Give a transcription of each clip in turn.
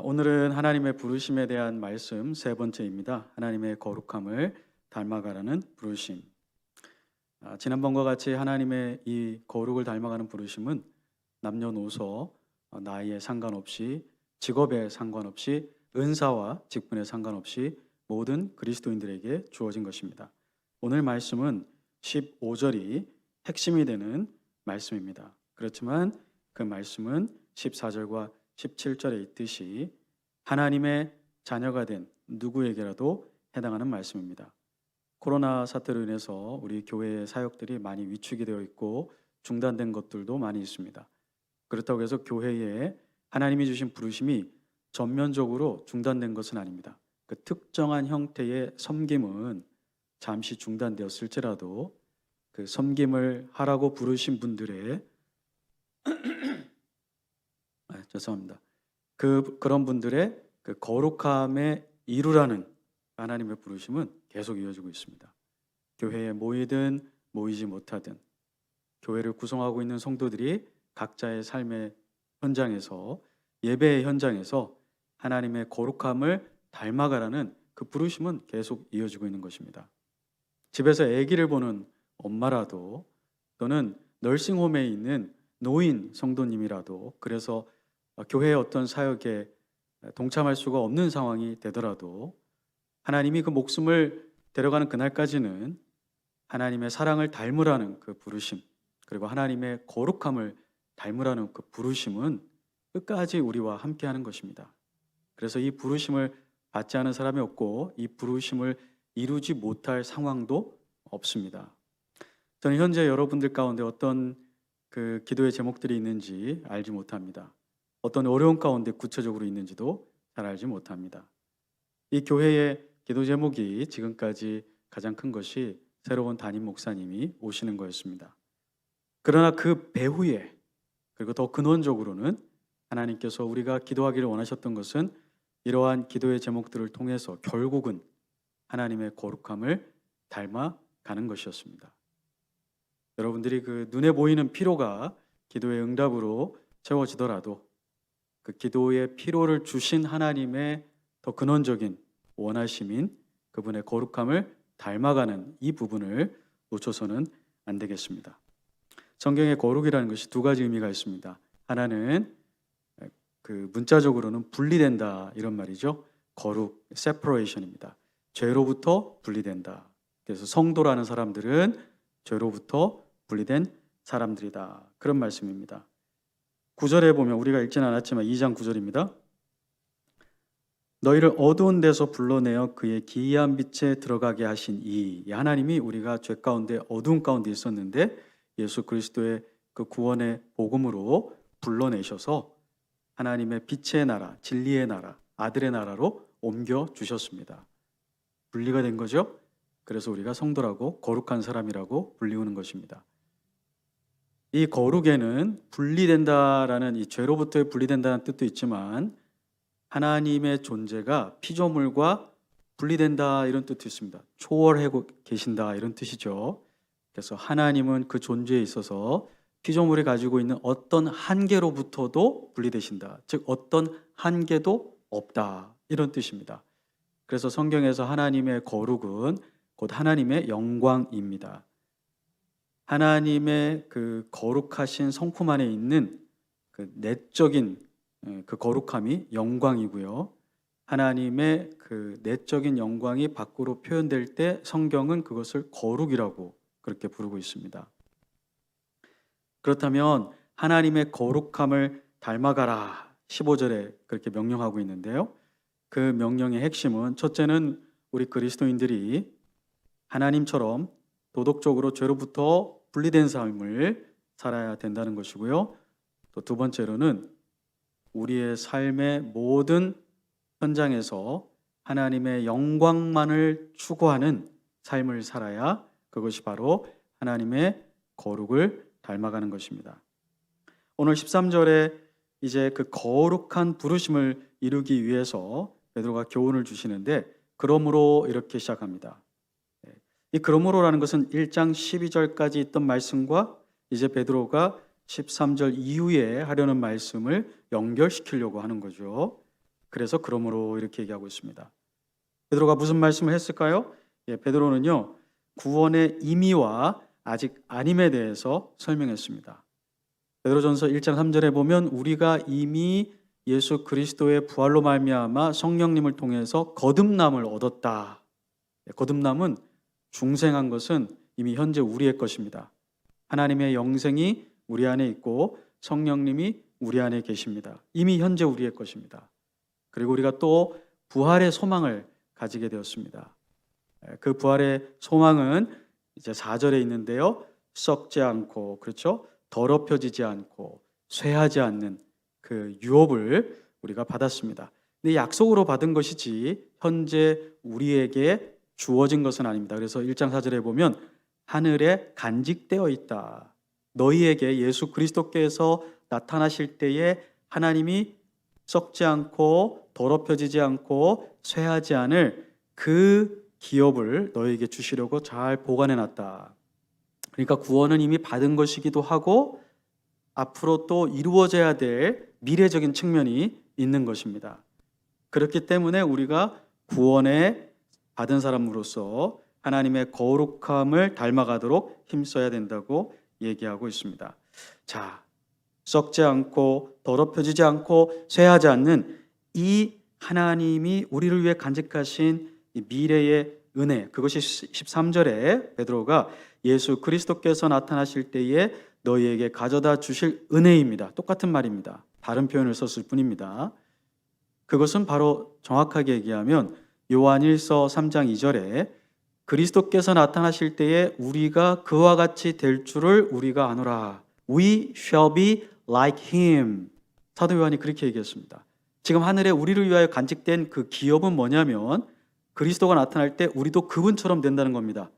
오늘은 하나님의 부르심에 대한 말씀 세 번째입니다. 하나님의 거룩함을 닮아가라는 부르심. 지난번과 같이 하나님의 이 거룩을 닮아가는 부르심은 남녀노소, 나이에 상관없이, 직업에 상관없이, 은사와 직분에 상관없이 모든 그리스도인들에게 주어진 것입니다. 오늘 말씀은 15절이 핵심이 되는 말씀입니다. 그렇지만 그 말씀은 14절과 17절에 있듯이 하나님의 자녀가 된 누구에게라도 해당하는 말씀입니다. 코로나 사태로 인해서 우리 교회의 사역들이 많이 위축이 되어 있고 중단된 것들도 많이 있습니다. 그렇다고 해서 교회에 하나님이 주신 부르심이 전면적으로 중단된 것은 아닙니다. 그 특정한 형태의 섬김은 잠시 중단되었을지라도 그 섬김을 하라고 부르신 분들의 죄송합니다. 그런 분들의 그 거룩함에 이루라는 하나님의 부르심은 계속 이어지고 있습니다. 교회에 모이든 모이지 못하든 교회를 구성하고 있는 성도들이 각자의 삶의 현장에서, 예배의 현장에서 하나님의 거룩함을 닮아가라는 그 부르심은 계속 이어지고 있는 것입니다. 집에서 아기를 보는 엄마라도, 또는 널싱홈에 있는 노인 성도님이라도, 그래서 교회의 어떤 사역에 동참할 수가 없는 상황이 되더라도 하나님이 그 목숨을 데려가는 그날까지는 하나님의 사랑을 닮으라는 그 부르심, 그리고 하나님의 거룩함을 닮으라는 그 부르심은 끝까지 우리와 함께하는 것입니다. 그래서 이 부르심을 받지 않은 사람이 없고 이 부르심을 이루지 못할 상황도 없습니다. 저는 현재 여러분들 가운데 어떤 그 기도의 제목들이 있는지 알지 못합니다. 어떤 어려운 가운데 구체적으로 있는지도 잘 알지 못합니다. 이 교회의 기도 제목이 지금까지 가장 큰 것이 새로운 담임 목사님이 오시는 거였습니다. 그러나 그 배후에, 그리고 더 근원적으로는 하나님께서 우리가 기도하기를 원하셨던 것은 이러한 기도의 제목들을 통해서 결국은 하나님의 거룩함을 닮아가는 것이었습니다. 여러분들이 그 눈에 보이는 피로가 기도의 응답으로 채워지더라도 그 기도의 피로를 주신 하나님의 더 근원적인 원하심인 그분의 거룩함을 닮아가는 이 부분을 놓쳐서는 안 되겠습니다. 성경에 거룩이라는 것이 두 가지 의미가 있습니다. 하나는 그 문자적으로는 분리된다 이런 말이죠. 거룩, separation입니다. 죄로부터 분리된다. 그래서 성도라는 사람들은 죄로부터 분리된 사람들이다. 그런 말씀입니다. 9절에 보면 우리가 읽지는 않았지만 2장 9절입니다. 너희를 어두운 데서 불러내어 그의 기이한 빛에 들어가게 하신 이 하나님이 우리가 죄 가운데 어두운 가운데 있었는데 예수 그리스도의 그 구원의 복음으로 불러내셔서 하나님의 빛의 나라, 진리의 나라, 아들의 나라로 옮겨 주셨습니다. 분리가 된 거죠. 그래서 우리가 성도라고 거룩한 사람이라고 불리우는 것입니다. 이 거룩에는 분리된다라는, 이 죄로부터의 분리된다는 뜻도 있지만 하나님의 존재가 피조물과 분리된다 이런 뜻도 있습니다. 초월하고 계신다 이런 뜻이죠. 그래서 하나님은 그 존재에 있어서 피조물이 가지고 있는 어떤 한계로부터도 분리되신다. 즉 어떤 한계도 없다 이런 뜻입니다. 그래서 성경에서 하나님의 거룩은 곧 하나님의 영광입니다. 하나님의 그 거룩하신 성품 안에 있는 그 내적인 그 거룩함이 영광이고요. 하나님의 그 내적인 영광이 밖으로 표현될 때 성경은 그것을 거룩이라고 그렇게 부르고 있습니다. 그렇다면 하나님의 거룩함을 닮아가라 15절에 그렇게 명령하고 있는데요. 그 명령의 핵심은 첫째는 우리 그리스도인들이 하나님처럼 도덕적으로 죄로부터 분리된 삶을 살아야 된다는 것이고요. 또 두 번째로는 우리의 삶의 모든 현장에서 하나님의 영광만을 추구하는 삶을 살아야 그것이 바로 하나님의 거룩을 닮아가는 것입니다. 오늘 13절에 이제 그 거룩한 부르심을 이루기 위해서 베드로가 교훈을 주시는데 그러므로 이렇게 시작합니다. 이 그러므로라는 것은 1장 12절까지 있던 말씀과 이제 베드로가 13절 이후에 하려는 말씀을 연결시키려고 하는 거죠. 그래서 그러므로 이렇게 얘기하고 있습니다. 베드로가 무슨 말씀을 했을까요? 베드로는요, 구원의 임의와 아직 아님에 대해서 설명했습니다. 베드로전서 1장 3절에 보면 우리가 이미 예수 그리스도의 부활로 말미암아 성령님을 통해서 거듭남을 얻었다. 거듭남은 중생한 것은 이미 현재 우리의 것입니다. 하나님의 영생이 우리 안에 있고 성령님이 우리 안에 계십니다. 이미 현재 우리의 것입니다. 그리고 우리가 또 부활의 소망을 가지게 되었습니다. 그 부활의 소망은 이제 4절에 있는데요. 썩지 않고, 그렇죠? 더럽혀지지 않고 쇠하지 않는 그 유업을 우리가 받았습니다. 근데 약속으로 받은 것이지 현재 우리에게 주어진 것은 아닙니다. 그래서 1장 4절에 보면 하늘에 간직되어 있다. 너희에게 예수 그리스도께서 나타나실 때에 하나님이 썩지 않고 더럽혀지지 않고 쇠하지 않을 그 기업을 너희에게 주시려고 잘 보관해 놨다. 그러니까 구원은 이미 받은 것이기도 하고 앞으로 또 이루어져야 될 미래적인 측면이 있는 것입니다. 그렇기 때문에 우리가 구원에 받은 사람으로서 하나님의 거룩함을 닮아가도록 힘써야 된다고 얘기하고 있습니다. 자, 썩지 않고 더럽혀지지 않고 쇠하지 않는 이 하나님이 우리를 위해 간직하신 이 미래의 은혜, 그것이 13절에 베드로가 예수 그리스도께서 나타나실 때에 너희에게 가져다 주실 은혜입니다. 똑같은 말입니다. 다른 표현을 썼을 뿐입니다. 그것은 바로 정확하게 얘기하면 요한일서 3장 2절에 그리스도께서 나타나실 때에 우리가 그와 같이 될 줄을 우리가 아노라. We shall be like him. 사도 요한이 그렇게 얘기했습니다. 지금 하늘에 우리를 위하여 간직된 그 기업은 뭐냐면 그리스도가 나타날 때 우리도 그분처럼 된다는 겁니다.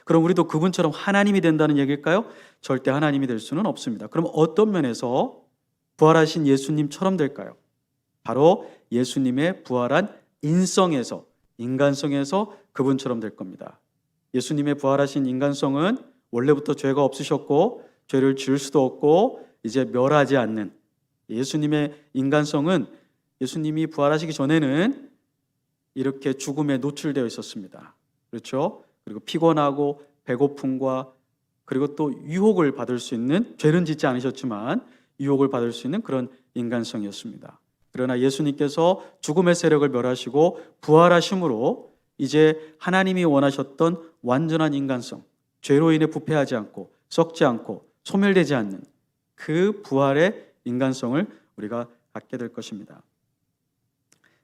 그럼 우리도 그분처럼 하나님이 된다는 얘기일까요? 절대 하나님이 될 수는 없습니다. 그럼 어떤 면에서 부활하신 예수님처럼 될까요? 바로 예수님의 부활한 인성에서, 인간성에서 그분처럼 될 겁니다. 예수님의 부활하신 인간성은 원래부터 죄가 없으셨고 죄를 지을 수도 없고 이제 멸하지 않는, 예수님의 인간성은 예수님이 부활하시기 전에는 이렇게 죽음에 노출되어 있었습니다. 그렇죠? 그리고 피곤하고 배고픔과 그리고 또 유혹을 받을 수 있는, 죄는 짓지 않으셨지만 유혹을 받을 수 있는 그런 인간성이었습니다. 그러나 예수님께서 죽음의 세력을 멸하시고 부활하심으로 이제 하나님이 원하셨던 완전한 인간성, 죄로 인해 부패하지 않고 썩지 않고 소멸되지 않는 그 부활의 인간성을 우리가 갖게 될 것입니다.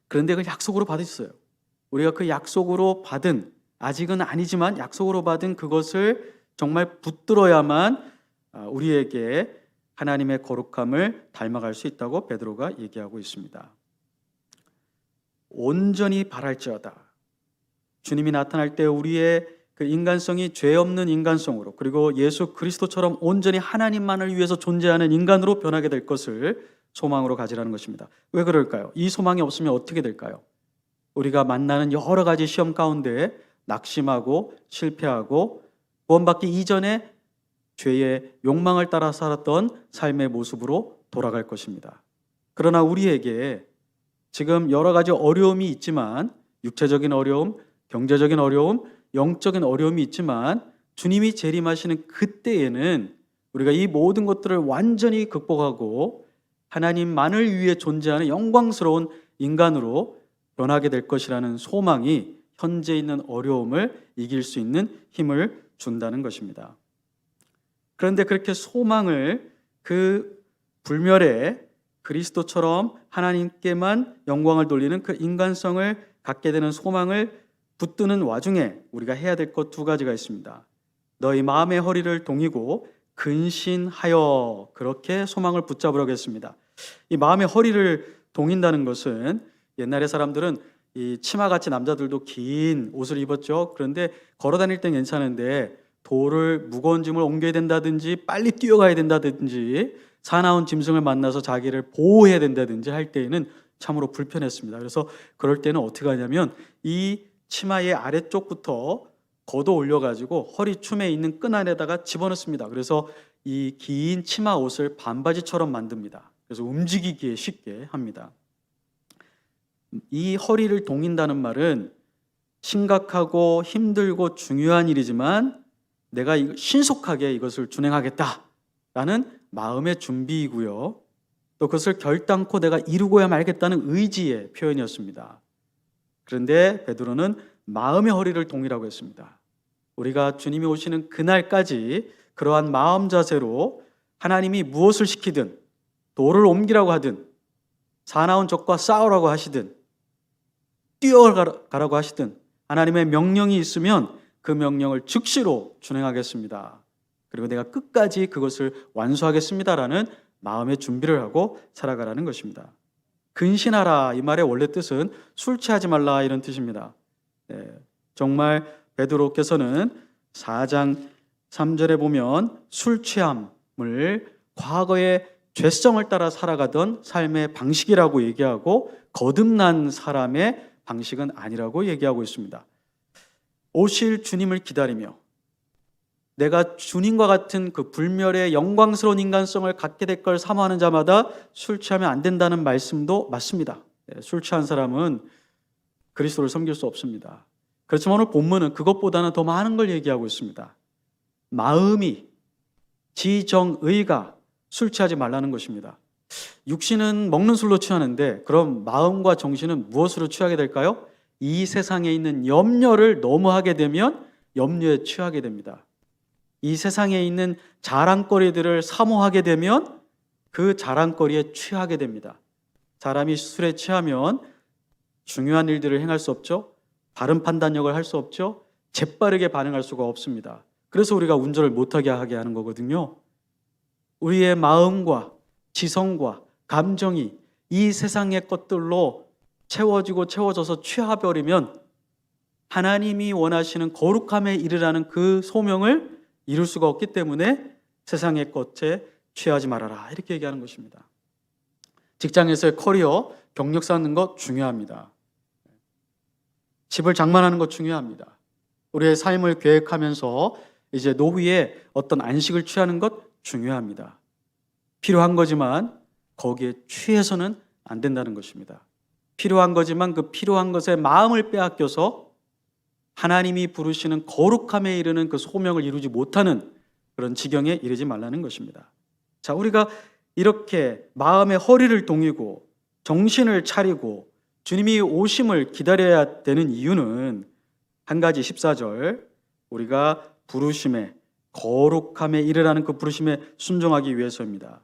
그런데 그 약속으로 받으셨어요. 우리가 그 약속으로 받은, 아직은 아니지만 약속으로 받은 그것을 정말 붙들어야만 우리에게 하나님의 거룩함을 닮아갈 수 있다고 베드로가 얘기하고 있습니다. 온전히 바랄지어다. 주님이 나타날 때 우리의 그 인간성이 죄 없는 인간성으로, 그리고 예수 그리스도처럼 온전히 하나님만을 위해서 존재하는 인간으로 변하게 될 것을 소망으로 가지라는 것입니다. 왜 그럴까요? 이 소망이 없으면 어떻게 될까요? 우리가 만나는 여러 가지 시험 가운데 낙심하고 실패하고 구원받기 이전에 죄의 욕망을 따라 살았던 삶의 모습으로 돌아갈 것입니다. 그러나 우리에게 지금 여러 가지 어려움이 있지만, 육체적인 어려움, 경제적인 어려움, 영적인 어려움이 있지만 주님이 재림하시는 그때에는 우리가 이 모든 것들을 완전히 극복하고 하나님만을 위해 존재하는 영광스러운 인간으로 변하게 될 것이라는 소망이 현재 있는 어려움을 이길 수 있는 힘을 준다는 것입니다. 그런데 그렇게 소망을, 그 불멸의 그리스도처럼 하나님께만 영광을 돌리는 그 인간성을 갖게 되는 소망을 붙드는 와중에 우리가 해야 될 것 두 가지가 있습니다. 너희 마음의 허리를 동이고 근신하여, 그렇게 소망을 붙잡으라고 했습니다. 이 마음의 허리를 동인다는 것은, 옛날에 사람들은 이 치마같이 남자들도 긴 옷을 입었죠. 그런데 걸어 다닐 땐 괜찮은데 돌을, 무거운 짐을 옮겨야 된다든지 빨리 뛰어가야 된다든지 사나운 짐승을 만나서 자기를 보호해야 된다든지 할 때에는 참으로 불편했습니다. 그래서 그럴 때는 어떻게 하냐면 이 치마의 아래쪽부터 걷어 올려가지고 허리춤에 있는 끈 안에다가 집어넣습니다. 그래서 이 긴 치마 옷을 반바지처럼 만듭니다. 그래서 움직이기에 쉽게 합니다. 이 허리를 동인다는 말은 심각하고 힘들고 중요한 일이지만 내가 신속하게 이것을 준행하겠다라는 마음의 준비이고요. 또 그것을 결단코 내가 이루고야 말겠다는 의지의 표현이었습니다. 그런데 베드로는 마음의 허리를 동이라고 했습니다. 우리가 주님이 오시는 그날까지 그러한 마음 자세로 하나님이 무엇을 시키든 돌을 옮기라고 하든 사나운 적과 싸우라고 하시든 뛰어가라고 하시든 하나님의 명령이 있으면 그 명령을 즉시로 준행하겠습니다. 그리고 내가 끝까지 그것을 완수하겠습니다라는 마음의 준비를 하고 살아가라는 것입니다. 근신하라, 이 말의 원래 뜻은 술 취하지 말라, 이런 뜻입니다. 정말 베드로께서는 4장 3절에 보면 술 취함을 과거의 죄성을 따라 살아가던 삶의 방식이라고 얘기하고 거듭난 사람의 방식은 아니라고 얘기하고 있습니다. 오실 주님을 기다리며 내가 주님과 같은 그 불멸의 영광스러운 인간성을 갖게 될 걸 사모하는 자마다 술 취하면 안 된다는 말씀도 맞습니다. 술 취한 사람은 그리스도를 섬길 수 없습니다. 그렇지만 오늘 본문은 그것보다는 더 많은 걸 얘기하고 있습니다. 마음이, 지정의가 술 취하지 말라는 것입니다. 육신은 먹는 술로 취하는데 그럼 마음과 정신은 무엇으로 취하게 될까요? 이 세상에 있는 염려를 너무 하게 되면 염려에 취하게 됩니다. 이 세상에 있는 자랑거리들을 사모하게 되면 그 자랑거리에 취하게 됩니다. 사람이 술에 취하면 중요한 일들을 행할 수 없죠. 바른 판단력을 할 수 없죠. 재빠르게 반응할 수가 없습니다. 그래서 우리가 운전을 못하게 하게 하는 거거든요. 우리의 마음과 지성과 감정이 이 세상의 것들로 채워져서 취해버리면 하나님이 원하시는 거룩함에 이르라는 그 소명을 이룰 수가 없기 때문에 세상의 것에 취하지 말아라, 이렇게 얘기하는 것입니다. 직장에서의 커리어, 경력 쌓는 것 중요합니다. 집을 장만하는 것 중요합니다. 우리의 삶을 계획하면서 이제 노후에 어떤 안식을 취하는 것 중요합니다. 필요한 거지만 거기에 취해서는 안 된다는 것입니다. 필요한 거지만 그 필요한 것에 마음을 빼앗겨서 하나님이 부르시는 거룩함에 이르는 그 소명을 이루지 못하는 그런 지경에 이르지 말라는 것입니다. 자, 우리가 이렇게 마음의 허리를 동이고 정신을 차리고 주님이 오심을 기다려야 되는 이유는 한 가지, 14절, 우리가 부르심에 거룩함에 이르라는 그 부르심에 순종하기 위해서입니다.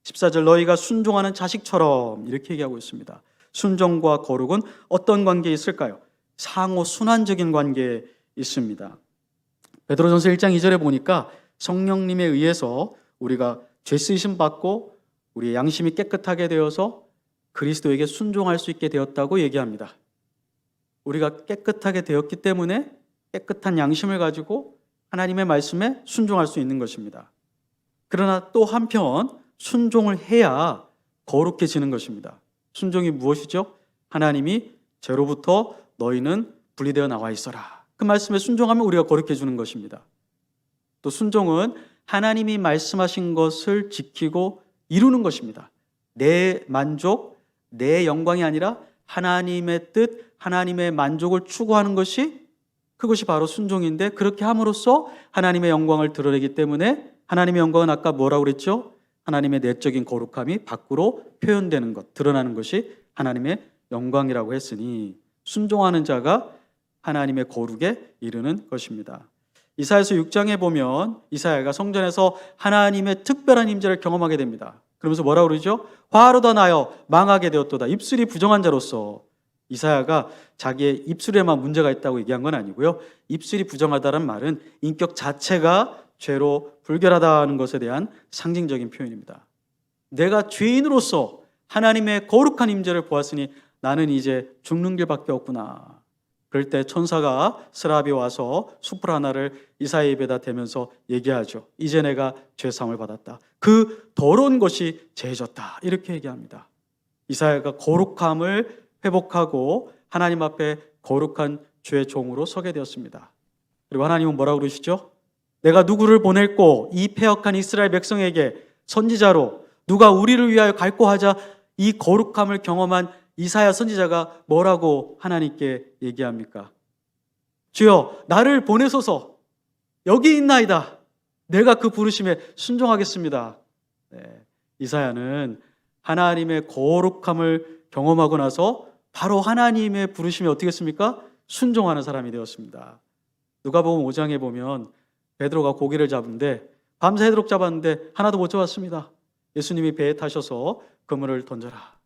14절, 너희가 순종하는 자식처럼, 이렇게 얘기하고 있습니다. 순종과 거룩은 어떤 관계에 있을까요? 상호 순환적인 관계에 있습니다. 베드로전서 1장 2절에 보니까 성령님에 의해서 우리가 죄 쓰이심 받고 우리의 양심이 깨끗하게 되어서 그리스도에게 순종할 수 있게 되었다고 얘기합니다. 우리가 깨끗하게 되었기 때문에 깨끗한 양심을 가지고 하나님의 말씀에 순종할 수 있는 것입니다. 그러나 또 한편 순종을 해야 거룩해지는 것입니다. 순종이 무엇이죠? 하나님이 죄로부터 너희는 분리되어 나와 있어라, 그 말씀에 순종하면 우리가 거룩해지는 것입니다. 또 순종은 하나님이 말씀하신 것을 지키고 이루는 것입니다. 내 만족, 내 영광이 아니라 하나님의 뜻, 하나님의 만족을 추구하는 것이, 그것이 바로 순종인데, 그렇게 함으로써 하나님의 영광을 드러내기 때문에, 하나님의 영광은 아까 뭐라고 그랬죠? 하나님의 내적인 거룩함이 밖으로 표현되는 것, 드러나는 것이 하나님의 영광이라고 했으니 순종하는 자가 하나님의 거룩에 이르는 것입니다. 이사야서 6장에 보면 이사야가 성전에서 하나님의 특별한 임재를 경험하게 됩니다. 그러면서 뭐라고 그러죠? 화로다 나여 망하게 되었도다. 입술이 부정한 자로서. 이사야가 자기의 입술에만 문제가 있다고 얘기한 건 아니고요. 입술이 부정하다는 말은 인격 자체가 죄로 불결하다는 것에 대한 상징적인 표현입니다. 내가 죄인으로서 하나님의 거룩한 임재를 보았으니 나는 이제 죽는 길밖에 없구나. 그럴 때 천사가 스랍이 와서 숯불 하나를 이사야의 입에다 대면서 얘기하죠. 이제 내가 죄사함을 받았다. 그 더러운 것이 제해졌다. 이렇게 얘기합니다. 이사야가 거룩함을 회복하고 하나님 앞에 거룩한 주의 종으로 서게 되었습니다. 그리고 하나님은 뭐라고 그러시죠? 내가 누구를 보낼꼬? 이 패역한 이스라엘 백성에게 선지자로 누가 우리를 위하여 갈고 하자. 이 거룩함을 경험한 이사야 선지자가 뭐라고 하나님께 얘기합니까? 주여 나를 보내소서. 여기 있나이다. 내가 그 부르심에 순종하겠습니다. 네, 이사야는 하나님의 거룩함을 경험하고 나서 바로 하나님의 부르심에 어떻게 했습니까? 순종하는 사람이 되었습니다. 누가복음 5장에 보면 베드로가 고기를 잡는데 밤새도록 잡았는데 하나도 못 잡았습니다. 예수님이 배에 타셔서 그물을 던져라.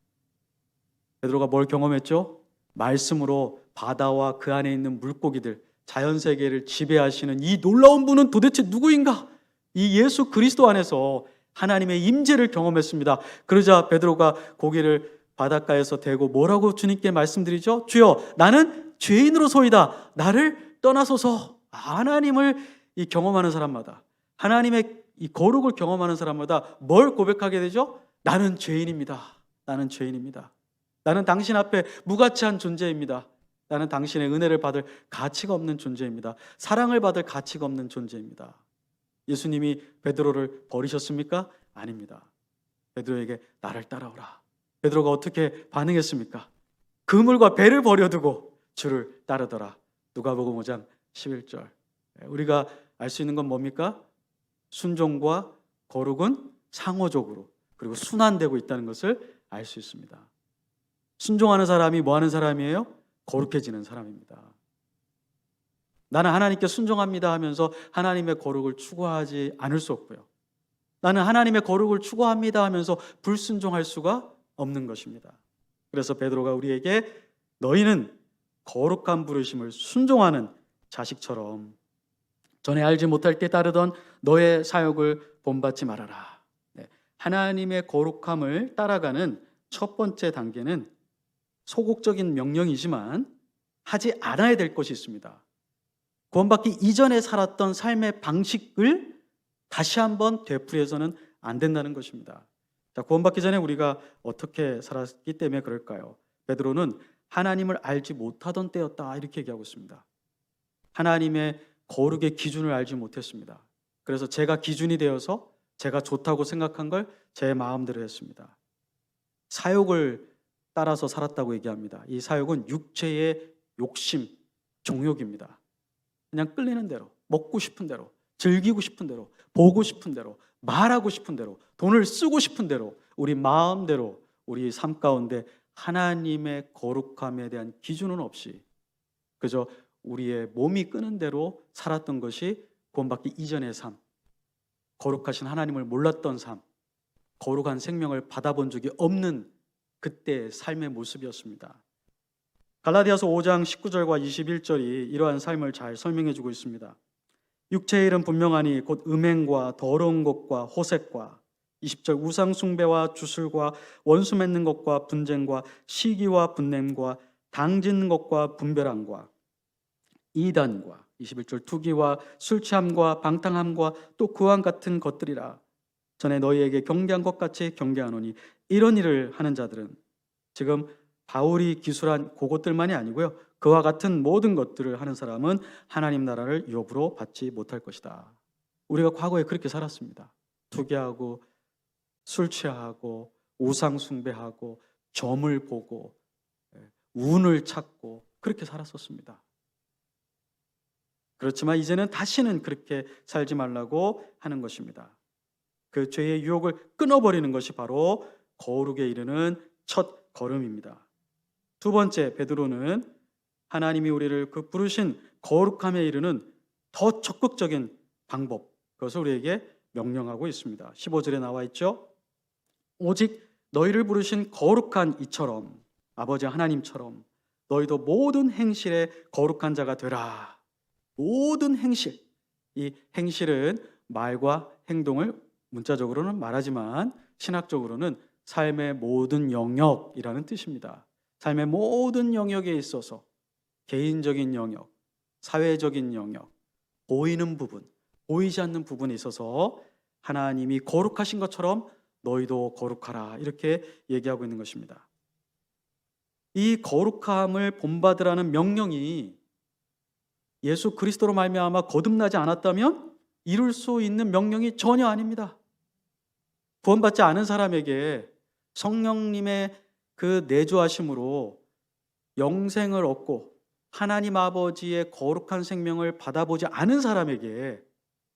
베드로가 뭘 경험했죠? 말씀으로 바다와 그 안에 있는 물고기들, 자연세계를 지배하시는 이 놀라운 분은 도대체 누구인가? 이 예수 그리스도 안에서 하나님의 임재를 경험했습니다. 그러자 베드로가 고기를 바닷가에서 대고 뭐라고 주님께 말씀드리죠? 주여 나는 죄인으로소이다. 나를 떠나소서. 하나님을 이 경험하는 사람마다, 하나님의 이 거룩을 경험하는 사람마다 뭘 고백하게 되죠? 나는 죄인입니다. 나는 죄인입니다. 나는 당신 앞에 무가치한 존재입니다. 나는 당신의 은혜를 받을 가치가 없는 존재입니다. 사랑을 받을 가치가 없는 존재입니다. 예수님이 베드로를 버리셨습니까? 아닙니다. 베드로에게 나를 따라오라. 베드로가 어떻게 반응했습니까? 그물과 배를 버려두고 주를 따르더라. 누가복음 5장 11절. 우리가 알 수 있는 건 뭡니까? 순종과 거룩은 상호적으로 그리고 순환되고 있다는 것을 알 수 있습니다. 순종하는 사람이 뭐 하는 사람이에요? 거룩해지는 사람입니다. 나는 하나님께 순종합니다 하면서 하나님의 거룩을 추구하지 않을 수 없고요. 나는 하나님의 거룩을 추구합니다 하면서 불순종할 수가 없는 것입니다. 그래서 베드로가 우리에게 너희는 거룩한 부르심을 순종하는 자식처럼 전에 알지 못할 때 따르던 너의 사역을 본받지 말아라. 네. 하나님의 거룩함을 따라가는 첫 번째 단계는 소극적인 명령이지만 하지 않아야 될 것이 있습니다. 구원받기 이전에 살았던 삶의 방식을 다시 한번 되풀이해서는 안 된다는 것입니다. 자, 구원받기 전에 우리가 어떻게 살았기 때문에 그럴까요? 베드로는 하나님을 알지 못하던 때였다 이렇게 얘기하고 있습니다. 하나님의 거룩의 기준을 알지 못했습니다. 그래서 제가 기준이 되어서 제가 좋다고 생각한 걸 제 마음대로 했습니다. 사욕을 따라서 살았다고 얘기합니다. 이 사욕은 육체의 욕심, 정욕입니다. 그냥 끌리는 대로, 먹고 싶은 대로, 즐기고 싶은 대로, 보고 싶은 대로, 말하고 싶은 대로, 돈을 쓰고 싶은 대로, 우리 마음대로 우리 삶 가운데 하나님의 거룩함에 대한 기준은 없이 그저 우리의 몸이 끄는 대로 살았던 것이 구원받기 이전의 삶, 거룩하신 하나님을 몰랐던 삶, 거룩한 생명을 받아본 적이 없는 그때의 삶의 모습이었습니다. 갈라디아서 5장 19절과 21절이 이러한 삶을 잘 설명해 주고 있습니다. 육체의 일은 분명하니 곧 음행과 더러운 것과 호색과 20절 우상 숭배와 주술과 원수 맺는 것과 분쟁과 시기와 분냄과 당짓는 것과 분별함과 이단과 21절 투기와 술 취함과 방탕함과 또 그와 같은 것들이라. 전에 너희에게 경계한 것 같이 경계하노니 이런 일을 하는 자들은, 지금 바울이 기술한 그것들만이 아니고요, 그와 같은 모든 것들을 하는 사람은 하나님 나라를 유업으로 받지 못할 것이다. 우리가 과거에 그렇게 살았습니다. 투기하고 술 취하고 우상 숭배하고 점을 보고 운을 찾고 그렇게 살았었습니다. 그렇지만 이제는 다시는 그렇게 살지 말라고 하는 것입니다. 그 죄의 유혹을 끊어버리는 것이 바로 거룩에 이르는 첫 걸음입니다. 두 번째, 베드로는 하나님이 우리를 그 부르신 거룩함에 이르는 더 적극적인 방법, 그것을 우리에게 명령하고 있습니다. 15절에 나와 있죠. 오직 너희를 부르신 거룩한 이처럼, 아버지 하나님처럼 너희도 모든 행실에 거룩한 자가 되라. 모든 행실, 이 행실은 말과 행동을 문자적으로는 말하지만 신학적으로는 삶의 모든 영역이라는 뜻입니다. 삶의 모든 영역에 있어서 개인적인 영역, 사회적인 영역, 보이는 부분, 보이지 않는 부분에 있어서 하나님이 거룩하신 것처럼 너희도 거룩하라, 이렇게 얘기하고 있는 것입니다. 이 거룩함을 본받으라는 명령이 예수 그리스도로 말미암아 거듭나지 않았다면 이룰 수 있는 명령이 전혀 아닙니다. 구원받지 않은 사람에게 성령님의 그 내주하심으로 영생을 얻고 하나님 아버지의 거룩한 생명을 받아보지 않은 사람에게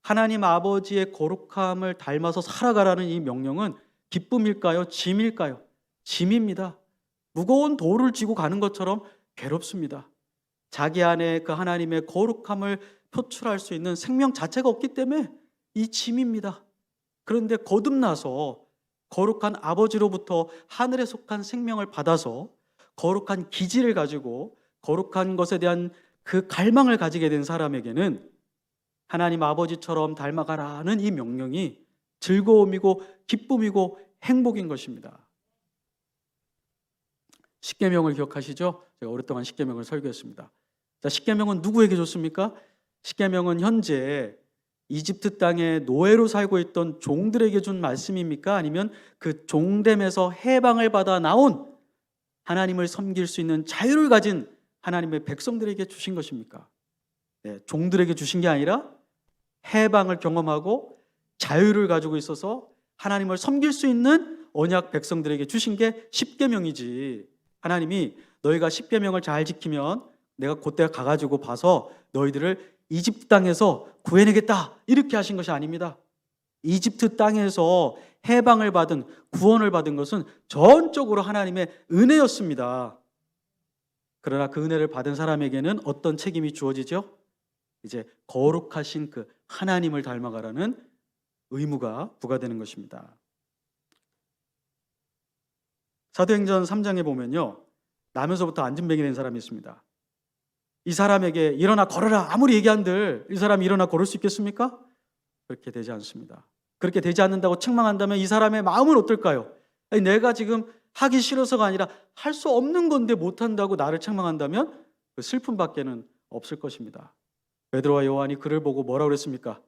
하나님 아버지의 거룩함을 닮아서 살아가라는 이 명령은 기쁨일까요? 짐일까요? 짐입니다. 무거운 돌을 쥐고 가는 것처럼 괴롭습니다. 자기 안에 그 하나님의 거룩함을 표출할 수 있는 생명 자체가 없기 때문에 이 짐입니다. 그런데 거듭나서 거룩한 아버지로부터 하늘에 속한 생명을 받아서 거룩한 기질을 가지고 거룩한 것에 대한 그 갈망을 가지게 된 사람에게는 하나님 아버지처럼 닮아가라는 이 명령이 즐거움이고 기쁨이고 행복인 것입니다. 십계명을 기억하시죠? 제가 오랫동안 십계명을 설교했습니다. 자, 십계명은 누구에게 줬습니까? 십계명은 현재 이집트 땅에 노예로 살고 있던 종들에게 준 말씀입니까? 아니면 그 종됨에서 해방을 받아 나온 하나님을 섬길 수 있는 자유를 가진 하나님의 백성들에게 주신 것입니까? 네, 종들에게 주신 게 아니라 해방을 경험하고 자유를 가지고 있어서 하나님을 섬길 수 있는 언약 백성들에게 주신 게 십계명이지. 하나님이 너희가 십계명을 잘 지키면 내가 그때 가가지고 봐서 너희들을 이집트 땅에서 구해내겠다 이렇게 하신 것이 아닙니다. 이집트 땅에서 해방을 받은 구원을 받은 것은 전적으로 하나님의 은혜였습니다. 그러나 그 은혜를 받은 사람에게는 어떤 책임이 주어지죠? 이제 거룩하신 그 하나님을 닮아가라는 의무가 부과되는 것입니다. 사도행전 3장에 보면요, 나면서부터 안진뱅이 된 사람이 있습니다. 이 사람에게 일어나 걸어라 아무리 얘기한들 이 사람이 일어나 걸을 수 있겠습니까? 그렇게 되지 않습니다. 그렇게 되지 않는다고 책망한다면 이 사람의 마음은 어떨까요? 아니, 내가 지금 하기 싫어서가 아니라 할 수 없는 건데 못한다고 나를 책망한다면 그 슬픔밖에는 없을 것입니다. 베드로와 요한이 그를 보고 뭐라고 그랬습니까?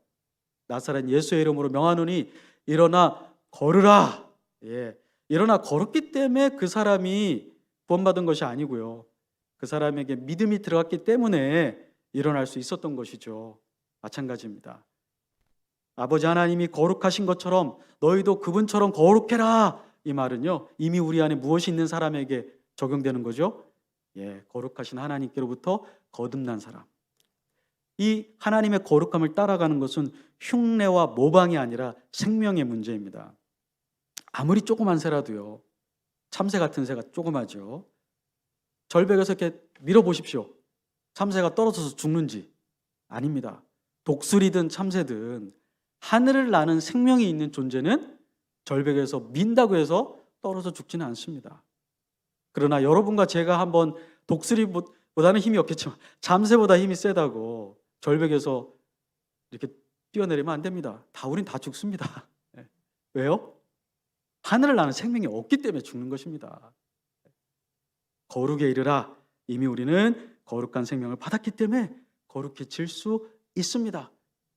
나사렛 예수의 이름으로 명하노니 일어나 걸으라. 예, 일어나 걸었기 때문에 그 사람이 구원받은 것이 아니고요, 그 사람에게 믿음이 들어갔기 때문에 일어날 수 있었던 것이죠. 마찬가지입니다. 아버지 하나님이 거룩하신 것처럼 너희도 그분처럼 거룩해라. 이 말은요, 이미 우리 안에 무엇이 있는 사람에게 적용되는 거죠. 예, 거룩하신 하나님께로부터 거듭난 사람. 이 하나님의 거룩함을 따라가는 것은 흉내와 모방이 아니라 생명의 문제입니다. 아무리 조그만 새라도요, 참새 같은 새가 조그마죠. 절벽에서 이렇게 밀어보십시오. 참새가 떨어져서 죽는지? 아닙니다. 독수리든 참새든 하늘을 나는 생명이 있는 존재는 절벽에서 민다고 해서 떨어져 죽지는 않습니다. 그러나 여러분과 제가 한번 독수리보다는 힘이 없겠지만 참새보다 힘이 세다고 절벽에서 이렇게 뛰어내리면 안 됩니다. 우린 다 죽습니다. 왜요? 하늘을 나는 생명이 없기 때문에 죽는 것입니다. 거룩에 이르라. 이미 우리는 거룩한 생명을 받았기 때문에 거룩해질 수 있습니다.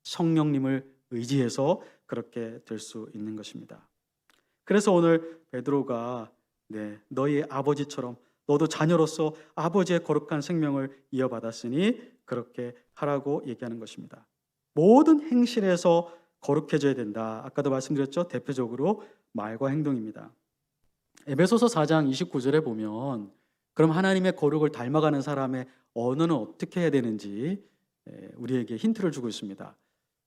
성령님을 의지해서 그렇게 될 수 있는 것입니다. 그래서 오늘 베드로가 너희 아버지처럼 너도 자녀로서 아버지의 거룩한 생명을 이어받았으니 그렇게 하라고 얘기하는 것입니다. 모든 행실에서 거룩해져야 된다. 아까도 말씀드렸죠. 대표적으로 말과 행동입니다. 에베소서 4장 29절에 보면 그럼 하나님의 거룩을 닮아가는 사람의 언어는 어떻게 해야 되는지 우리에게 힌트를 주고 있습니다.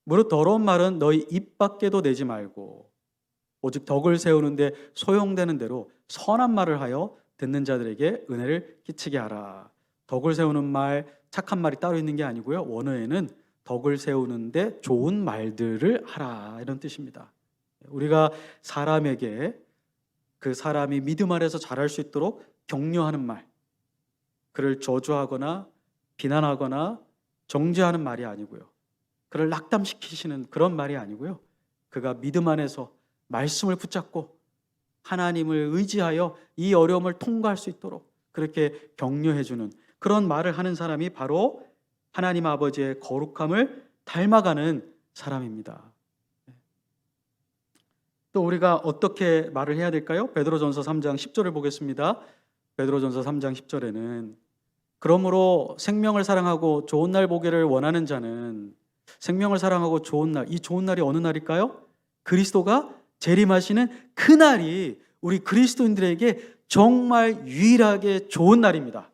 무릇 더러운 말은 너희 입 밖에도 내지 말고 오직 덕을 세우는데 소용되는 대로 선한 말을 하여 듣는 자들에게 은혜를 끼치게 하라. 덕을 세우는 말, 착한 말이 따로 있는 게 아니고요, 원어에는 덕을 세우는데 좋은 말들을 하라, 이런 뜻입니다. 우리가 사람에게 그 사람이 믿음 안에서 자랄 수 있도록 격려하는 말, 그를 저주하거나 비난하거나 정죄하는 말이 아니고요, 그를 낙담시키시는 그런 말이 아니고요, 그가 믿음 안에서 말씀을 붙잡고 하나님을 의지하여 이 어려움을 통과할 수 있도록 그렇게 격려해주는 그런 말을 하는 사람이 바로 하나님 아버지의 거룩함을 닮아가는 사람입니다. 또 우리가 어떻게 말을 해야 될까요? 베드로전서 3장 10절을 보겠습니다. 베드로전서 3장 10절에는 그러므로 생명을 사랑하고 좋은 날 보기를 원하는 자는 생명을 사랑하고 좋은 날, 이 좋은 날이 어느 날일까요? 그리스도가 재림하시는 그 날이 우리 그리스도인들에게 정말 유일하게 좋은 날입니다.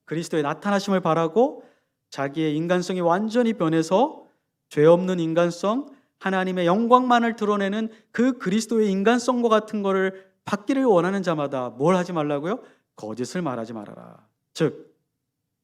그리스도의 나타나심을 바라고 자기의 인간성이 완전히 변해서 죄 없는 인간성, 하나님의 영광만을 드러내는 그 그리스도의 인간성과 같은 것을 받기를 원하는 자마다 뭘 하지 말라고요? 거짓을 말하지 말아라. 즉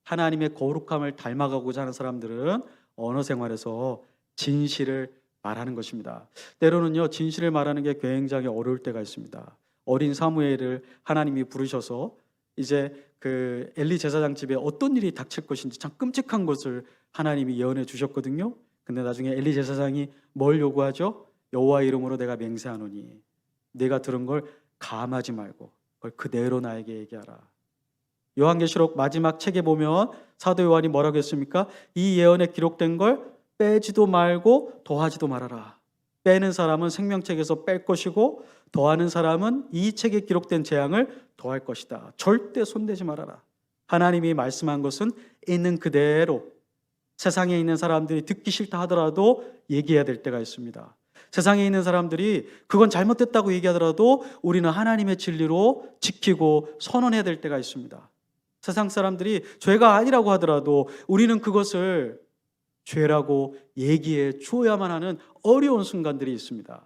하나님의 거룩함을 닮아가고자 하는 사람들은 언어 생활에서 진실을 말하는 것입니다. 때로는요, 진실을 말하는 게 굉장히 어려울 때가 있습니다. 어린 사무엘을 하나님이 부르셔서 이제 그 엘리 제사장 집에 어떤 일이 닥칠 것인지 참 끔찍한 것을 하나님이 예언해 주셨거든요. 근데 나중에 엘리 제사장이 뭘 요구하죠? 여호와 이름으로 내가 맹세하노니 내가 들은 걸 감하지 말고 그걸 그대로 나에게 얘기하라. 요한계시록 마지막 책에 보면 사도 요한이 뭐라고 했습니까? 이 예언에 기록된 걸 빼지도 말고 더하지도 말아라. 빼는 사람은 생명책에서 뺄 것이고 더하는 사람은 이 책에 기록된 재앙을 더할 것이다. 절대 손대지 말아라. 하나님이 말씀한 것은 있는 그대로 세상에 있는 사람들이 듣기 싫다 하더라도 얘기해야 될 때가 있습니다. 세상에 있는 사람들이 그건 잘못됐다고 얘기하더라도 우리는 하나님의 진리로 지키고 선언해야 될 때가 있습니다. 세상 사람들이 죄가 아니라고 하더라도 우리는 그것을 죄라고 얘기해 주어야만 하는 어려운 순간들이 있습니다.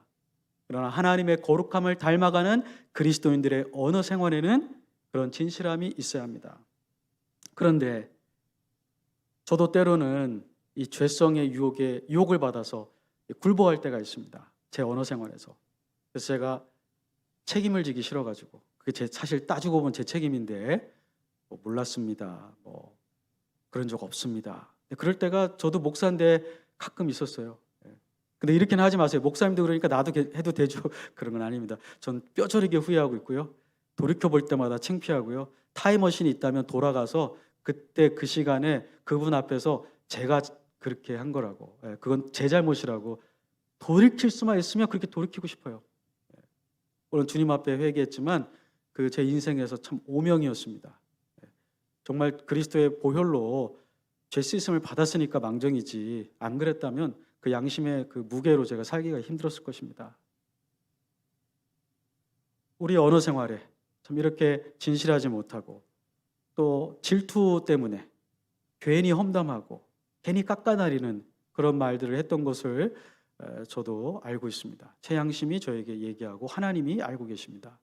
그러나 하나님의 거룩함을 닮아가는 그리스도인들의 언어 생활에는 그런 진실함이 있어야 합니다. 그런데 저도 때로는 이 죄성의 유혹을 받아서 굴복할 때가 있습니다. 제 언어 생활에서. 그래서 제가 책임을 지기 싫어가지고 그게 사실 따지고 보면 제 책임인데 몰랐습니다. 그런 적 없습니다. 그럴 때가 저도 목사인데 가끔 있었어요. 근데 이렇게는 하지 마세요. 목사님도 그러니까 나도 해도 되죠. 그런 건 아닙니다. 전 뼈저리게 후회하고 있고요. 돌이켜볼 때마다 창피하고요. 타임머신이 있다면 돌아가서 그때 그 시간에 그분 앞에서 제가 그렇게 한 거라고, 그건 제 잘못이라고 돌이킬 수만 있으면 그렇게 돌이키고 싶어요. 오늘 주님 앞에 회개했지만 그 제 인생에서 참 오명이었습니다. 정말 그리스도의 보혈로 죄 씻음을 받았으니까 망정이지 안 그랬다면 그 양심의 그 무게로 제가 살기가 힘들었을 것입니다. 우리 언어 생활에 참 이렇게 진실하지 못하고 또 질투 때문에 괜히 험담하고 괜히 깎아나리는 그런 말들을 했던 것을 저도 알고 있습니다. 제 양심이 저에게 얘기하고 하나님이 알고 계십니다.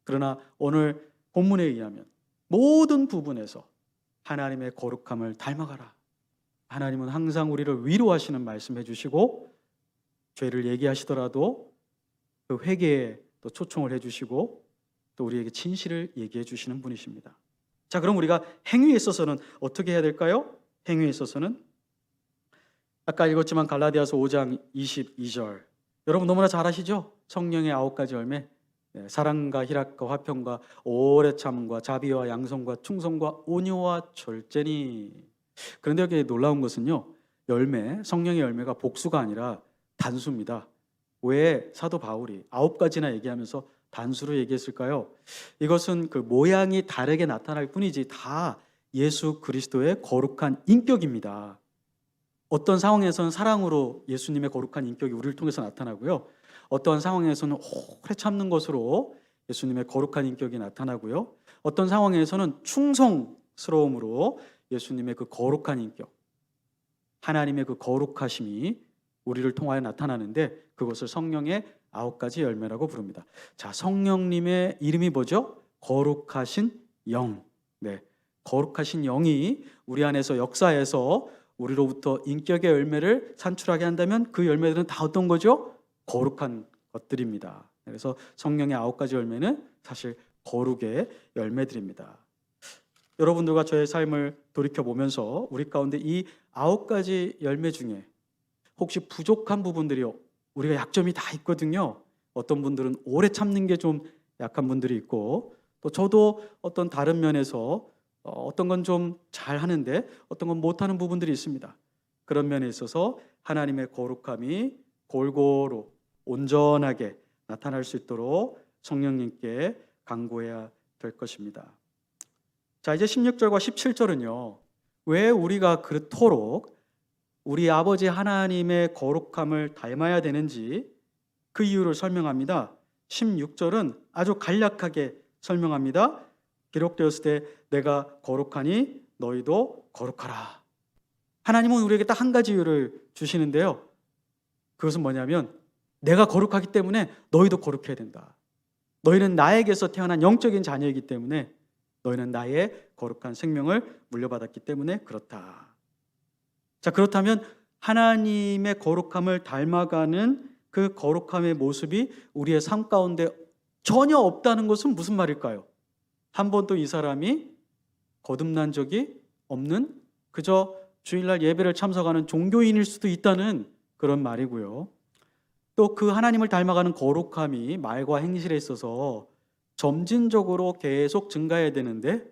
그러나 오늘 본문에 의하면 모든 부분에서 하나님의 거룩함을 닮아가라. 하나님은 항상 우리를 위로하시는 말씀해 주시고 죄를 얘기하시더라도 그 회개에 또 초청을 해주시고 또 우리에게 진실을 얘기해 주시는 분이십니다. 자, 그럼 우리가 행위에 있어서는 어떻게 해야 될까요? 행위에 있어서는 아까 읽었지만 갈라디아서 5장 22절 여러분 너무나 잘 아시죠? 성령의 9가지 열매, 사랑과 희락과 화평과 오래 참음과 자비와 양성과 충성과 온유와 절제니. 그런데 여기 놀라운 것은요, 성령의 열매가 복수가 아니라 단수입니다. 왜 사도 바울이 9가지나 얘기하면서 단수로 얘기했을까요? 이것은 그 모양이 다르게 나타날 뿐이지 다 예수 그리스도의 거룩한 인격입니다. 어떤 상황에서는 사랑으로 예수님의 거룩한 인격이 우리를 통해서 나타나고요. 어떤 상황에서는 오래 참는 것으로 예수님의 거룩한 인격이 나타나고요. 어떤 상황에서는 충성스러움으로 예수님의 그 거룩한 인격, 하나님의 그 거룩하심이 우리를 통하여 나타나는데 그것을 성령의 9가지 열매라고 부릅니다. 자, 성령님의 이름이 뭐죠? 거룩하신 영. 거룩하신 영이 우리 안에서 역사해서 우리로부터 인격의 열매를 산출하게 한다면 그 열매들은 다 어떤 거죠? 거룩한 것들입니다. 그래서 성령의 9가지 열매는 사실 거룩의 열매들입니다. 여러분들과 저의 삶을 돌이켜보면서 우리 가운데 이 9가지 열매 중에 혹시 부족한 부분들이 우리가 약점이 다 있거든요. 어떤 분들은 오래 참는 게 좀 약한 분들이 있고 또 저도 어떤 다른 면에서 어떤 건 좀 잘하는데 어떤 건 못하는 부분들이 있습니다. 그런 면에 있어서 하나님의 거룩함이 골고루 온전하게 나타날 수 있도록 성령님께 간구해야 될 것입니다. 자, 이제 16절과 17절은요. 왜 우리가 그토록 우리 아버지 하나님의 거룩함을 닮아야 되는지 그 이유를 설명합니다. 16절은 아주 간략하게 설명합니다. 기록되었을 때 내가 거룩하니 너희도 거룩하라. 하나님은 우리에게 딱 한 가지 이유를 주시는데요. 그것은 뭐냐면 내가 거룩하기 때문에 너희도 거룩해야 된다. 너희는 나에게서 태어난 영적인 자녀이기 때문에 너희는 나의 거룩한 생명을 물려받았기 때문에 그렇다. 자, 그렇다면 하나님의 거룩함을 닮아가는 그 거룩함의 모습이 우리의 삶 가운데 전혀 없다는 것은 무슨 말일까요? 한 번도 이 사람이 거듭난 적이 없는 그저 주일날 예배를 참석하는 종교인일 수도 있다는 그런 말이고요. 또 그 하나님을 닮아가는 거룩함이 말과 행실에 있어서 점진적으로 계속 증가해야 되는데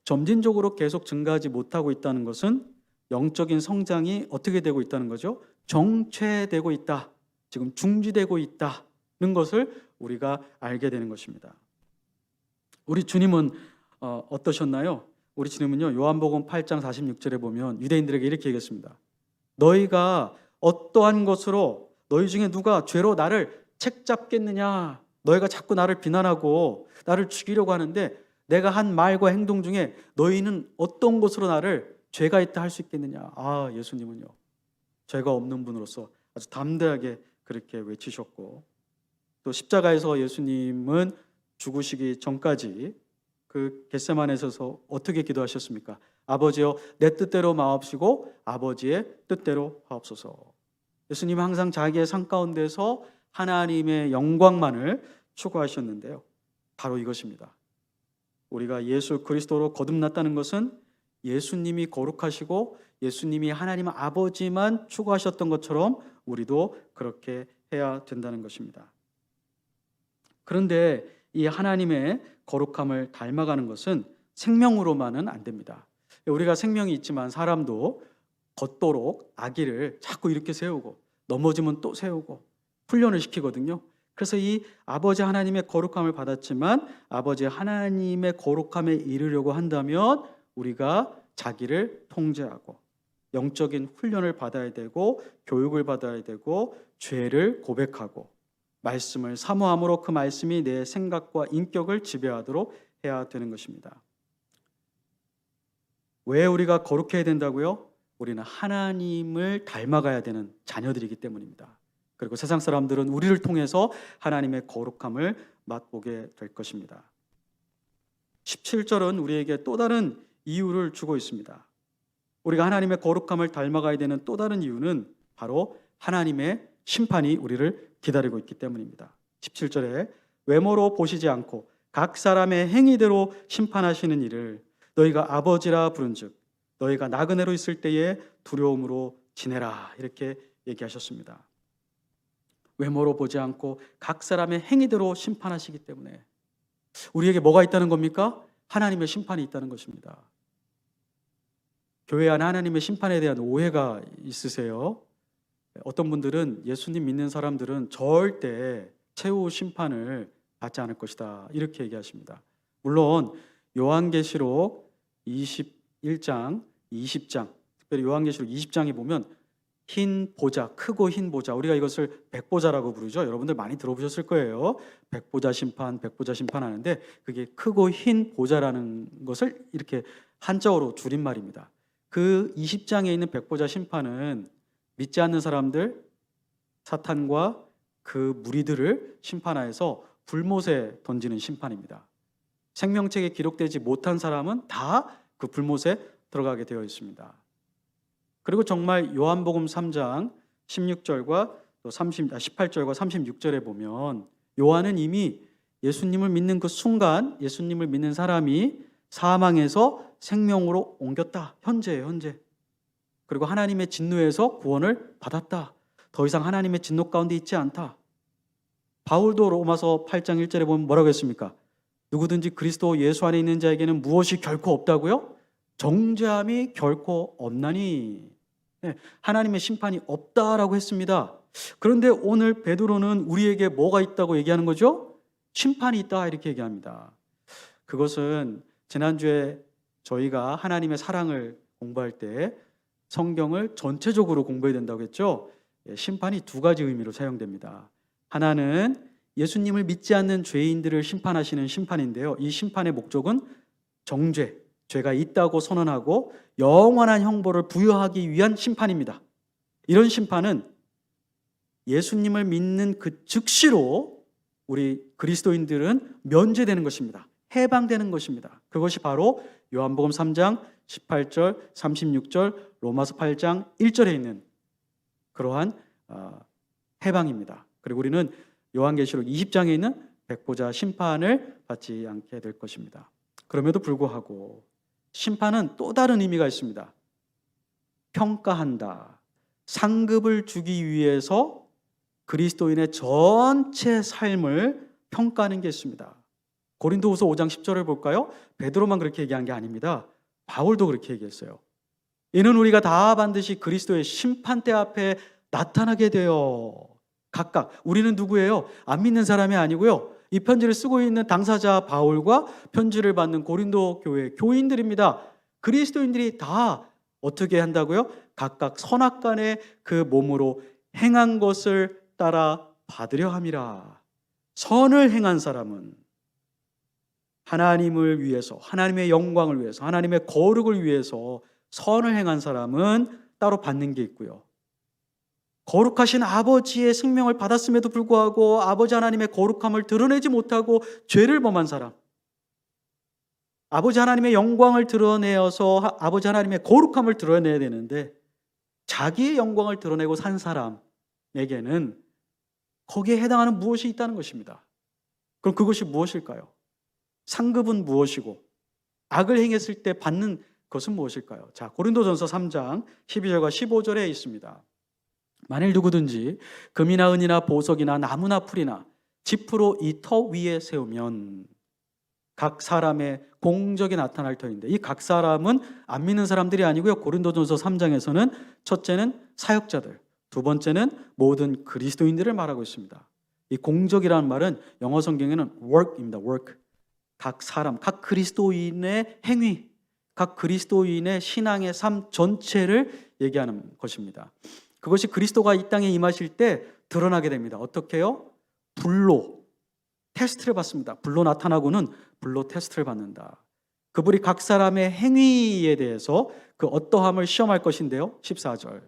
점진적으로 계속 증가하지 못하고 있다는 것은 영적인 성장이 어떻게 되고 있다는 거죠? 정체되고 있다. 지금 중지되고 있다는 것을 우리가 알게 되는 것입니다. 우리 주님은 어떠셨나요? 우리 주님은요, 요한복음 8장 46절에 보면 유대인들에게 이렇게 얘기했습니다. 너희가 어떠한 것으로 너희 중에 누가 죄로 나를 책잡겠느냐? 너희가 자꾸 나를 비난하고 나를 죽이려고 하는데 내가 한 말과 행동 중에 너희는 어떤 것으로 나를 죄가 있다 할 수 있겠느냐? 아, 예수님은요, 죄가 없는 분으로서 아주 담대하게 그렇게 외치셨고, 또 십자가에서 예수님은 죽으시기 전까지 그 겟세마네에 서서 어떻게 기도하셨습니까? 아버지여, 내 뜻대로 마옵시고 아버지의 뜻대로 하옵소서. 예수님은 항상 자기의 삶 가운데서 하나님의 영광만을 추구하셨는데요. 바로 이것입니다. 우리가 예수 그리스도로 거듭났다는 것은 예수님이 거룩하시고 예수님이 하나님 아버지만 추구하셨던 것처럼 우리도 그렇게 해야 된다는 것입니다. 그런데 이 하나님의 거룩함을 닮아가는 것은 생명으로만은 안 됩니다. 우리가 생명이 있지만 사람도 걷도록 아기를 자꾸 이렇게 세우고 넘어지면 또 세우고 훈련을 시키거든요. 그래서 이 아버지 하나님의 거룩함을 받았지만 아버지 하나님의 거룩함에 이르려고 한다면 우리가 자기를 통제하고 영적인 훈련을 받아야 되고 교육을 받아야 되고 죄를 고백하고 말씀을 사모함으로 그 말씀이 내 생각과 인격을 지배하도록 해야 되는 것입니다. 왜 우리가 거룩해야 된다고요? 우리는 하나님을 닮아가야 되는 자녀들이기 때문입니다. 그리고 세상 사람들은 우리를 통해서 하나님의 거룩함을 맛보게 될 것입니다. 17절은 우리에게 또 다른 이유를 주고 있습니다. 우리가 하나님의 거룩함을 닮아가야 되는 또 다른 이유는 바로 하나님의 심판이 우리를 기다리고 있기 때문입니다. 17절에 외모로 보시지 않고 각 사람의 행위대로 심판하시는 이를 너희가 아버지라 부른즉 너희가 나그네로 있을 때에 두려움으로 지내라, 이렇게 얘기하셨습니다. 외모로 보지 않고 각 사람의 행위대로 심판하시기 때문에 우리에게 뭐가 있다는 겁니까? 하나님의 심판이 있다는 것입니다. 교회 안에 하나님의 심판에 대한 오해가 있으세요? 어떤 분들은 예수님 믿는 사람들은 절대 최후 심판을 받지 않을 것이다, 이렇게 얘기하십니다. 물론 요한계시록 21장, 20장, 특별히 요한계시록 20장에 보면 흰 보좌, 크고 흰 보좌, 우리가 이것을 백보좌라고 부르죠. 여러분들 많이 들어보셨을 거예요. 백보좌 심판, 백보좌 심판하는데 그게 크고 흰 보좌라는 것을 이렇게 한자어로 줄임말입니다. 그 20장에 있는 백보좌 심판은 믿지 않는 사람들, 사탄과 그 무리들을 심판하여서 불못에 던지는 심판입니다. 생명책에 기록되지 못한 사람은 다 그 불못에 들어가게 되어 있습니다. 그리고 정말 요한복음 3장 16절과 또 18절과 36절에 보면 요한은 이미 예수님을 믿는 그 순간 예수님을 믿는 사람이 사망에서 생명으로 옮겼다. 현재예요, 현재. 그리고 하나님의 진노에서 구원을 받았다. 더 이상 하나님의 진노 가운데 있지 않다. 바울도 로마서 8장 1절에 보면 뭐라고 했습니까? 누구든지 그리스도 예수 안에 있는 자에게는 무엇이 결코 없다고요? 정죄함이 결코 없나니. 네, 하나님의 심판이 없다라고 했습니다. 그런데 오늘 베드로는 우리에게 뭐가 있다고 얘기하는 거죠? 심판이 있다, 이렇게 얘기합니다. 그것은 지난주에 저희가 하나님의 사랑을 공부할 때 성경을 전체적으로 공부해야 된다고 했죠. 심판이 두 가지 의미로 사용됩니다. 하나는 예수님을 믿지 않는 죄인들을 심판하시는 심판인데요. 이 심판의 목적은 정죄, 죄가 있다고 선언하고 영원한 형벌을 부여하기 위한 심판입니다. 이런 심판은 예수님을 믿는 그 즉시로 우리 그리스도인들은 면제되는 것입니다. 해방되는 것입니다. 그것이 바로 요한복음 3장 18절, 36절, 로마서 8장 1절에 있는 그러한 해방입니다. 그리고 우리는 요한계시록 20장에 있는 백보자 심판을 받지 않게 될 것입니다. 그럼에도 불구하고 심판은 또 다른 의미가 있습니다. 평가한다. 상급을 주기 위해서 그리스도인의 전체 삶을 평가하는 게 있습니다. 고린도후서 5장 10절을 볼까요? 베드로만 그렇게 얘기한 게 아닙니다. 바울도 그렇게 얘기했어요. 이는 우리가 다 반드시 그리스도의 심판대 앞에 나타나게 되어 각각, 우리는 누구예요? 안 믿는 사람이 아니고요, 이 편지를 쓰고 있는 당사자 바울과 편지를 받는 고린도 교회 교인들입니다. 그리스도인들이 다 어떻게 한다고요? 각각 선악간에 그 몸으로 행한 것을 따라 받으려 함이라. 선을 행한 사람은 하나님을 위해서, 하나님의 영광을 위해서, 하나님의 거룩을 위해서 선을 행한 사람은 따로 받는 게 있고요, 거룩하신 아버지의 생명을 받았음에도 불구하고 아버지 하나님의 거룩함을 드러내지 못하고 죄를 범한 사람, 아버지 하나님의 영광을 드러내어서 아버지 하나님의 거룩함을 드러내야 되는데 자기의 영광을 드러내고 산 사람에게는 거기에 해당하는 무엇이 있다는 것입니다. 그럼 그것이 무엇일까요? 상급은 무엇이고 악을 행했을 때 받는 것은 무엇일까요? 자, 고린도전서 3장 12절과 15절에 있습니다. 만일 누구든지 금이나 은이나 보석이나 나무나 풀이나 지푸로 이 터 위에 세우면 각 사람의 공적이 나타날 터인데, 이 각 사람은 안 믿는 사람들이 아니고요, 고린도전서 3장에서는 첫째는 사역자들, 두 번째는 모든 그리스도인들을 말하고 있습니다. 이 공적이라는 말은 영어 성경에는 work입니다. work. 각 사람, 각 그리스도인의 행위, 각 그리스도인의 신앙의 삶 전체를 얘기하는 것입니다. 그것이 그리스도가 이 땅에 임하실 때 드러나게 됩니다. 어떻게요? 불로 테스트를 받습니다. 불로 나타나고는 불로 테스트를 받는다. 그분이 각 사람의 행위에 대해서 그 어떠함을 시험할 것인데요, 14절.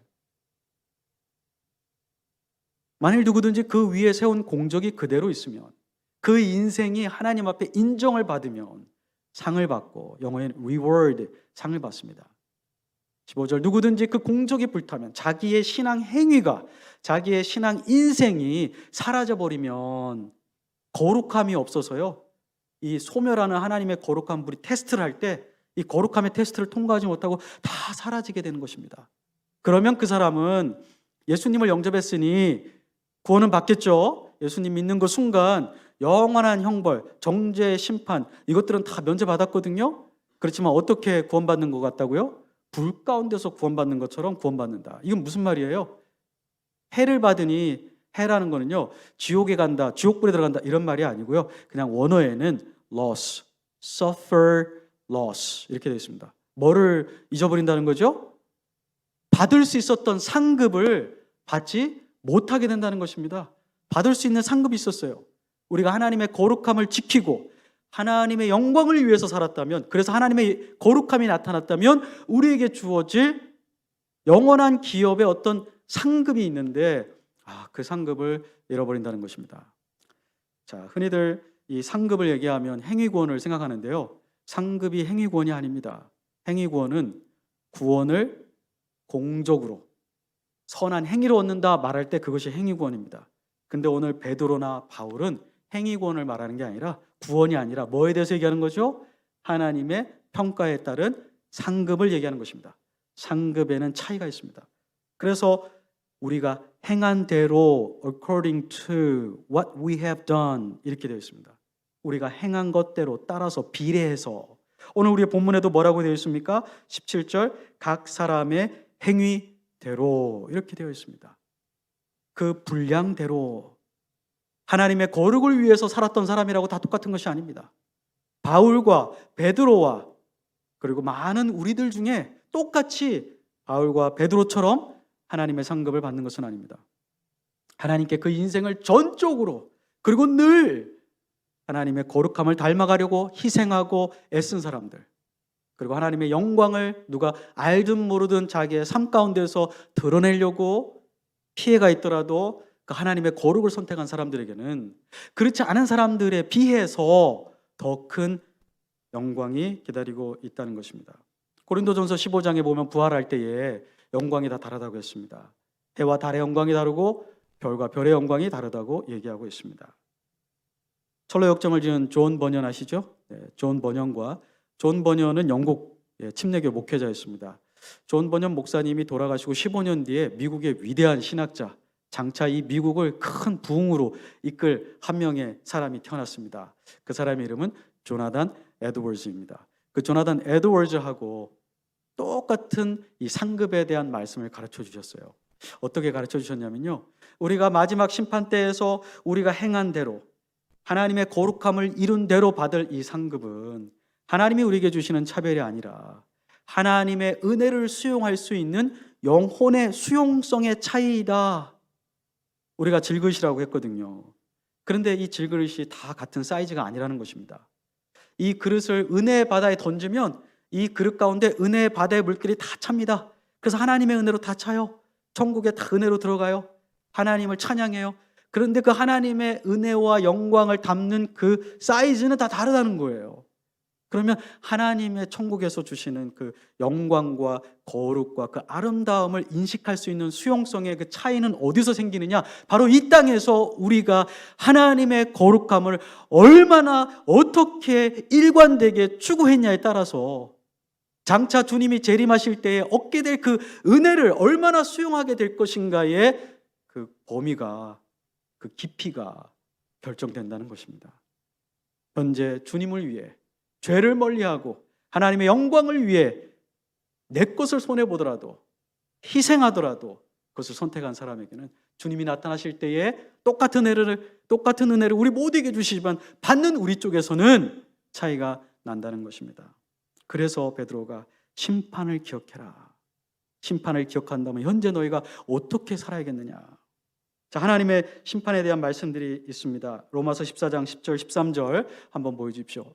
만일 누구든지 그 위에 세운 공적이 그대로 있으면, 그 인생이 하나님 앞에 인정을 받으면 상을 받고, 영어에는 reward, 상을 받습니다. 15절, 누구든지 그 공적이 불타면, 자기의 신앙 행위가, 자기의 신앙 인생이 사라져버리면, 거룩함이 없어서요, 이 소멸하는 하나님의 거룩한 불이 테스트를 할 때 이 거룩함의 테스트를 통과하지 못하고 다 사라지게 되는 것입니다. 그러면 그 사람은 예수님을 영접했으니 구원은 받겠죠. 예수님 믿는 그 순간 영원한 형벌, 정죄, 심판, 이것들은 다 면제받았거든요. 그렇지만 어떻게 구원받는 것 같다고요? 불 가운데서 구원받는 것처럼 구원받는다. 이건 무슨 말이에요? 해를 받으니, 해라는 거는요, 지옥에 간다, 지옥불에 들어간다, 이런 말이 아니고요, 그냥 원어에는 loss, suffer loss 이렇게 되어 있습니다. 뭐를 잊어버린다는 거죠? 받을 수 있었던 상급을 받지 못하게 된다는 것입니다. 받을 수 있는 상급이 있었어요. 우리가 하나님의 거룩함을 지키고 하나님의 영광을 위해서 살았다면, 그래서 하나님의 거룩함이 나타났다면 우리에게 주어질 영원한 기업의 어떤 상급이 있는데, 그 상급을 잃어버린다는 것입니다. 자, 흔히들 이 상급을 얘기하면 행위구원을 생각하는데요, 상급이 행위구원이 아닙니다. 행위구원은 구원을 공적으로 선한 행위로 얻는다 말할 때 그것이 행위구원입니다. 근데 오늘 베드로나 바울은 행위구원을 말하는 게 아니라, 구원이 아니라 뭐에 대해서 얘기하는 거죠? 하나님의 평가에 따른 상급을 얘기하는 것입니다. 상급에는 차이가 있습니다. 그래서 우리가 행한 대로 according to what we have done 이렇게 되어 있습니다. 우리가 행한 것대로 따라서 비례해서, 오늘 우리의 본문에도 뭐라고 되어 있습니까? 17절, 각 사람의 행위대로 이렇게 되어 있습니다. 그 분량대로. 하나님의 거룩을 위해서 살았던 사람이라고 다 똑같은 것이 아닙니다. 바울과 베드로와 그리고 많은 우리들 중에 똑같이 바울과 베드로처럼 하나님의 상급을 받는 것은 아닙니다. 하나님께 그 인생을 전적으로 그리고 늘 하나님의 거룩함을 닮아가려고 희생하고 애쓴 사람들, 그리고 하나님의 영광을 누가 알든 모르든 자기의 삶 가운데서 드러내려고 피해가 있더라도 그 하나님의 거룩을 선택한 사람들에게는 그렇지 않은 사람들에 비해서 더 큰 영광이 기다리고 있다는 것입니다. 고린도전서 15장에 보면 부활할 때에 영광이 다 다르다고 했습니다. 해와 달의 영광이 다르고 별과 별의 영광이 다르다고 얘기하고 있습니다. 철로 역정을 지은 존 버년 아시죠? 존 버년은 영국 침례교 목회자였습니다. 존 버년 목사님이 돌아가시고 15년 뒤에 미국의 위대한 신학자, 장차 이 미국을 큰 부흥으로 이끌 한 명의 사람이 태어났습니다. 그 사람의 이름은 조나단 에드워즈입니다. 그 조나단 에드워즈하고 똑같은 이 상급에 대한 말씀을 가르쳐 주셨어요. 어떻게 가르쳐 주셨냐면요, 우리가 마지막 심판 때에서 우리가 행한 대로 하나님의 거룩함을 이룬 대로 받을 이 상급은 하나님이 우리에게 주시는 차별이 아니라 하나님의 은혜를 수용할 수 있는 영혼의 수용성의 차이이다. 우리가 질그릇이라고 했거든요. 그런데 이 질그릇이 다 같은 사이즈가 아니라는 것입니다. 이 그릇을 은혜의 바다에 던지면 이 그릇 가운데 은혜의 바다의 물길이 다 찹니다. 그래서 하나님의 은혜로 다 차요. 천국에 다 은혜로 들어가요. 하나님을 찬양해요. 그런데 그 하나님의 은혜와 영광을 담는 그 사이즈는 다 다르다는 거예요. 그러면 하나님의 천국에서 주시는 그 영광과 거룩과 그 아름다움을 인식할 수 있는 수용성의 그 차이는 어디서 생기느냐? 바로 이 땅에서 우리가 하나님의 거룩함을 얼마나 어떻게 일관되게 추구했냐에 따라서 장차 주님이 재림하실 때에 얻게 될 그 은혜를 얼마나 수용하게 될 것인가의 그 범위가, 그 깊이가 결정된다는 것입니다. 현재 주님을 위해 죄를 멀리하고 하나님의 영광을 위해 내 것을 손해보더라도 희생하더라도 그것을 선택한 사람에게는 주님이 나타나실 때에 똑같은 은혜를 우리 모두에게 주시지만 받는 우리 쪽에서는 차이가 난다는 것입니다. 그래서 베드로가 심판을 기억해라. 심판을 기억한다면 현재 너희가 어떻게 살아야겠느냐. 자, 하나님의 심판에 대한 말씀들이 있습니다. 로마서 14장 10절 13절 한번 보여주십시오.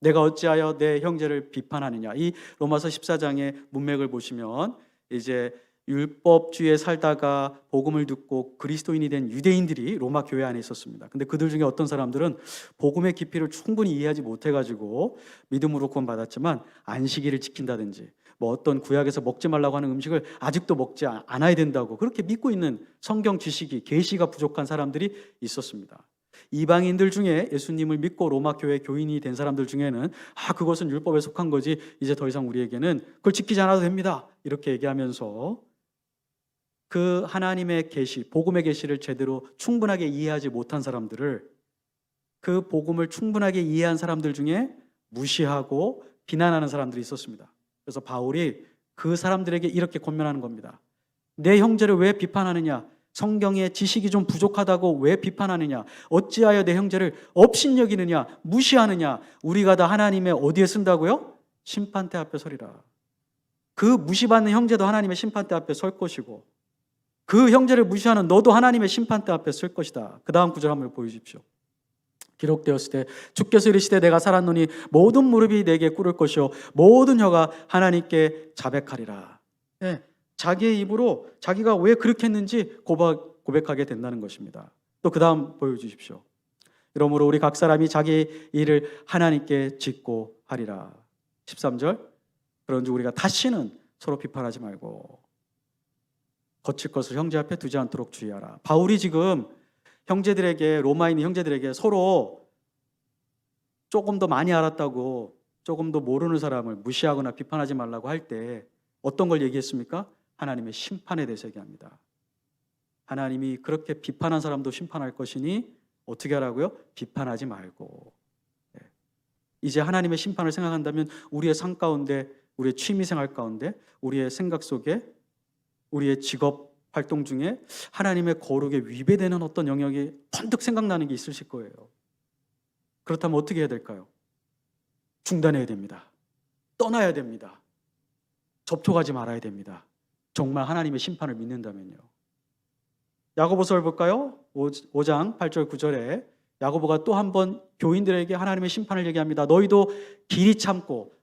내가 어찌하여 내 형제를 비판하느냐. 이 로마서 14장의 문맥을 보시면 이제 율법주의에 살다가 복음을 듣고 그리스도인이 된 유대인들이 로마 교회 안에 있었습니다. 근데 그들 중에 어떤 사람들은 복음의 깊이를 충분히 이해하지 못해가지고 믿음으로 구원받았지만 안식일을 지킨다든지 뭐 어떤 구약에서 먹지 말라고 하는 음식을 아직도 먹지 않아야 된다고 그렇게 믿고 있는 성경 지식이, 계시가 부족한 사람들이 있었습니다. 이방인들 중에 예수님을 믿고 로마 교회 교인이 된 사람들 중에는 그것은 율법에 속한 거지 이제 더 이상 우리에게는 그걸 지키지 않아도 됩니다. 이렇게 얘기하면서 그 하나님의 계시, 복음의 계시를 제대로 충분하게 이해하지 못한 사람들을 그 복음을 충분하게 이해한 사람들 중에 무시하고 비난하는 사람들이 있었습니다. 그래서 바울이 그 사람들에게 이렇게 권면하는 겁니다. 내 형제를 왜 비판하느냐? 성경의 지식이 좀 부족하다고 왜 비판하느냐? 어찌하여 내 형제를 업신여기느냐? 무시하느냐? 우리가 다 하나님의 어디에 쓴다고요? 심판대 앞에 서리라. 그 무시받는 형제도 하나님의 심판대 앞에 설 것이고 그 형제를 무시하는 너도 하나님의 심판대 앞에 설 것이다. 그 다음 구절 한번 보여주십시오. 기록되었을 때 주께서 이르시되 내가 살았노니 모든 무릎이 내게 꿇을 것이요 모든 혀가 하나님께 자백하리라. 네, 자기의 입으로 자기가 왜 그렇게 했는지 고백하게 된다는 것입니다. 또 그 다음 보여주십시오. 이러므로 우리 각 사람이 자기 일을 하나님께 짓고 하리라. 13절 그런즉 우리가 다시는 서로 비판하지 말고 거칠 것을 형제 앞에 두지 않도록 주의하라. 바울이 지금 형제들에게, 로마인의 형제들에게 서로 조금 더 많이 알았다고 조금 더 모르는 사람을 무시하거나 비판하지 말라고 할 때 어떤 걸 얘기했습니까? 하나님의 심판에 대해서 얘기합니다. 하나님이 그렇게 비판한 사람도 심판할 것이니 어떻게 하라고요? 비판하지 말고. 이제 하나님의 심판을 생각한다면 우리의 삶 가운데, 우리의 취미생활 가운데, 우리의 생각 속에, 우리의 직업 활동 중에 하나님의 거룩에 위배되는 어떤 영역이 번뜩 생각나는 게 있으실 거예요. 그렇다면 어떻게 해야 될까요? 중단해야 됩니다. 떠나야 됩니다. 접촉하지 말아야 됩니다. 정말 하나님의 심판을 믿는다면요. 야고보서를 볼까요? 5장 8절 9절에 야고보가 또 한 번 교인들에게 하나님의 심판을 얘기합니다. 너희도 길이 참고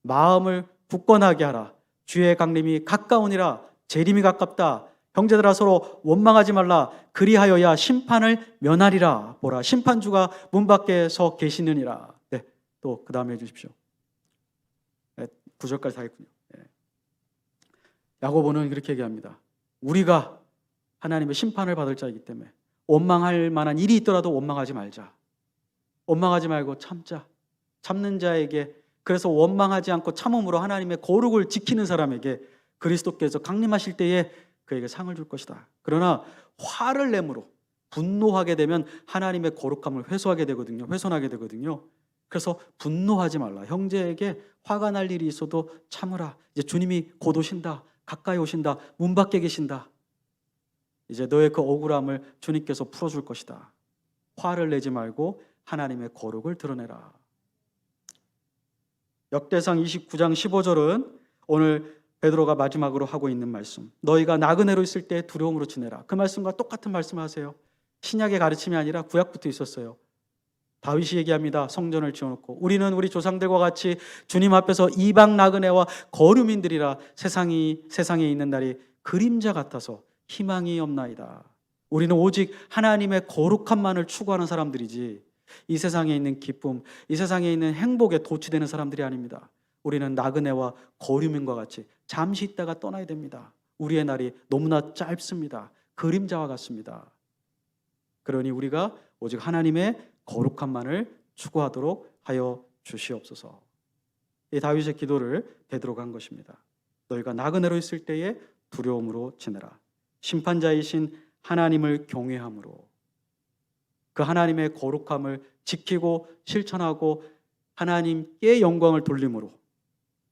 마음을 굳건하게 하라. 주의 강림이 가까우니라. 재림이 가깝다. 형제들아 서로 원망하지 말라. 그리하여야 심판을 면하리라. 보라, 심판주가 문 밖에 서 계시느니라. 네, 또 그 다음에 해주십시오. 네, 9절까지 다 했군요. 네. 야고보는 그렇게 얘기합니다. 우리가 하나님의 심판을 받을 자이기 때문에 원망할 만한 일이 있더라도 원망하지 말자. 원망하지 말고 참자. 참는 자에게, 그래서 원망하지 않고 참음으로 하나님의 거룩을 지키는 사람에게 그리스도께서 강림하실 때에 그에게 상을 줄 것이다. 그러나 화를 내므로 분노하게 되면 하나님의 거룩함을 훼손하게 되거든요. 그래서 분노하지 말라. 형제에게 화가 날 일이 있어도 참으라. 이제 주님이 곧 오신다. 가까이 오신다. 문 밖에 계신다. 이제 너의 그 억울함을 주님께서 풀어줄 것이다. 화를 내지 말고 하나님의 거룩을 드러내라. 역대상 29장 15절은 오늘 베드로가 마지막으로 하고 있는 말씀. 너희가 나그네로 있을 때 두려움으로 지내라. 그 말씀과 똑같은 말씀을 하세요. 신약의 가르침이 아니라 구약부터 있었어요. 다윗이 얘기합니다. 성전을 지어놓고 우리는 우리 조상들과 같이 주님 앞에서 이방 나그네와 거류민들이라. 세상에 있는 날이 그림자 같아서 희망이 없나이다. 우리는 오직 하나님의 거룩함만을 추구하는 사람들이지 이 세상에 있는 기쁨, 이 세상에 있는 행복에 도취되는 사람들이 아닙니다. 우리는 나그네와 거류민과 같이 잠시 있다가 떠나야 됩니다. 우리의 날이 너무나 짧습니다. 그림자와 같습니다. 그러니 우리가 오직 하나님의 거룩함만을 추구하도록 하여 주시옵소서. 이 다윗의 기도를 베드로가 한 것입니다. 너희가 나그네로 있을 때에 두려움으로 지내라. 심판자이신 하나님을 경외함으로, 그 하나님의 거룩함을 지키고 실천하고 하나님께 영광을 돌림으로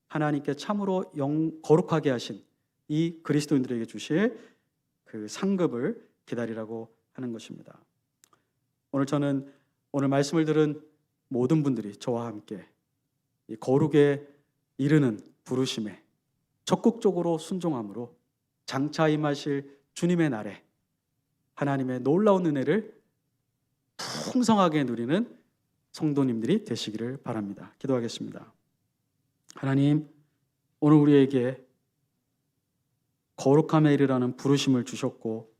하나님께 참으로 거룩하게 하신 이 그리스도인들에게 주실 그 상급을 기다리라고 하는 것입니다. 저는 오늘 말씀을 들은 모든 분들이 저와 함께 이 거룩에 이르는 부르심에 적극적으로 순종함으로 장차 임하실 주님의 날에 하나님의 놀라운 은혜를 풍성하게 누리는 성도님들이 되시기를 바랍니다. 기도하겠습니다. 하나님, 오늘 우리에게 거룩함에 이르라는 부르심을 주셨고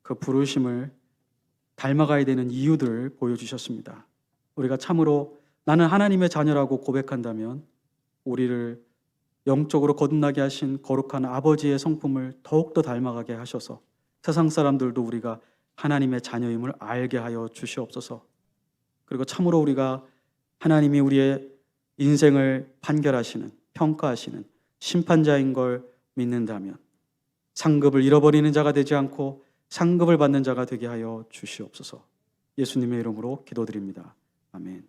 그 부르심을 닮아가야 되는 이유들을 보여주셨습니다. 우리가 참으로 나는 하나님의 자녀라고 고백한다면 우리를 영적으로 거듭나게 하신 거룩한 아버지의 성품을 더욱더 닮아가게 하셔서 세상 사람들도 우리가 하나님의 자녀임을 알게 하여 주시옵소서. 그리고 참으로 우리가 하나님이 우리의 인생을 판결하시는, 평가하시는 심판자인 걸 믿는다면 상급을 잃어버리는 자가 되지 않고 상급을 받는 자가 되게 하여 주시옵소서. 예수님의 이름으로 기도드립니다. 아멘.